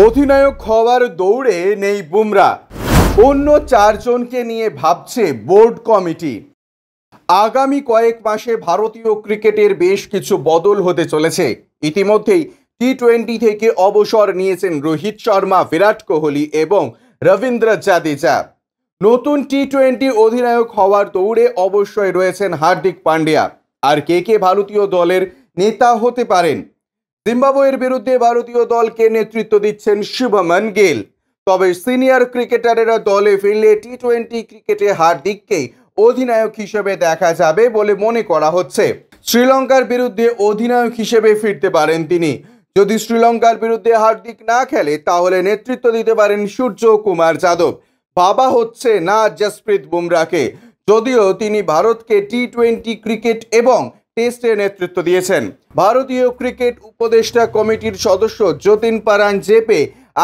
অধিনায়ক হওয়ার দৌড়ে নেই বুমরা, অন্য চারজনকে নিয়ে ভাবছে বোর্ড কমিটি। আগামী কয়েক মাসে ভারতীয় ক্রিকেটের বেশ কিছু বদল হতে চলেছে। ইতিমধ্যেই টি-20 থেকে অবসর নিয়েছেন রোহিত শর্মা, বিরাট কোহলি এবং রবীন্দ্র জাদেজা। নতুন টি-20 অধিনায়ক হওয়ার দৌড়ে অবশ্যই রয়েছেন হার্দিক পান্ডিয়া। আর কে ভারতীয় দলের নেতা হতে পারেন? জিম্বাবুয়ের বিরুদ্ধে ভারতীয় দলকে নেতৃত্ব দিচ্ছেন শুভমন গিল। তবে সিনিয়র ক্রিকেটারেরা দলে ফিরলে টি-20 ক্রিকেটে হার্দিককেই অধিনায়ক হিসেবে দেখা যাবে বলে মনে করা হচ্ছে। শ্রীলঙ্কার বিরুদ্ধে অধিনায়ক হিসেবে ফিরতে পারেন তিনি। যদি শ্রীলঙ্কার বিরুদ্ধে হার্দিক না খেলে তাহলে নেতৃত্ব দিতে পারেন সূর্য কুমার যাদব। ভাবা হচ্ছে না জসপ্রীত বুমরাকে, যদিও তিনি ভারতকে টি-20 ক্রিকেট এবং টেস্টে নেতৃত্ব দিয়েছেন। ভারতীয় ক্রিকেট উপদেষ্টা কমিটির সদস্য যতীন পারাঞ্জেপে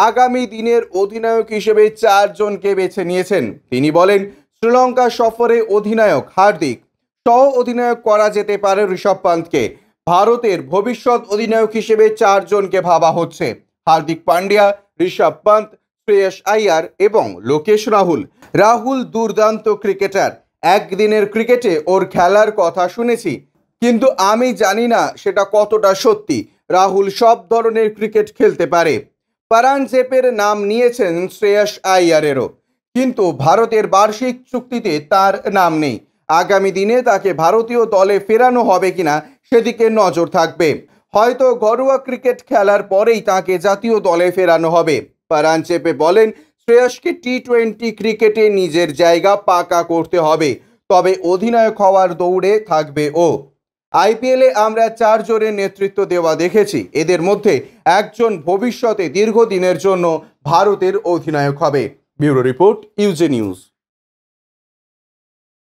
আগামী দিনের অধিনায়ক হিসেবে 4 জনকে বেছে নিয়েছেন। তিনি বলেন, শ্রীলঙ্কা সফরে অধিনায়ক হার্দিক, সহ অধিনায়ক করা যেতে পারে ঋষভ পান্তকে। ভারতের ভবিষ্যৎ অধিনায়ক হিসেবে 4 জনকে ভাবা হচ্ছে: হার্দিক পান্ডিয়া, ঋষভ পান্ত, শ্রেয়স আইয়ার এবং লোকেশ রাহুল। রাহুল দুর্দান্ত ক্রিকেটার, একদিনের ক্রিকেটে ওর খেলার কথা শুনেছি, কিন্তু আমি জানি না সেটা কতটা সত্যি। রাহুল সব ধরনের ক্রিকেট খেলতে পারে। পারাঞ্জেপের নাম নিয়েছেন শ্রেয়স আইয়ারেরও, কিন্তু ভারতের বার্ষিক চুক্তিতে তার নাম নেই। আগামী দিনে তাকে ভারতীয় দলে ফেরানো হবে কিনা সেদিকে নজর থাকবে। হয়তো ঘরোয়া ক্রিকেট খেলার পরেই তাকে জাতীয় দলে ফেরানো হবে। পারাঞ্জেপে বলেন, শ্রেয়সকে টি-20 ক্রিকেটে নিজের জায়গা পাকা করতে হবে, তবে অধিনায়ক হওয়ার দৌড়ে থাকবে ও। আইপিএলে আমরা 4 জনের নেতৃত্ব দেওয়া দেখেছি। এদের মধ্যে একজন ভবিষ্যতে দীর্ঘদিনের জন্য ভারতের অধিনায়ক হবে। Bureau report, UJ news.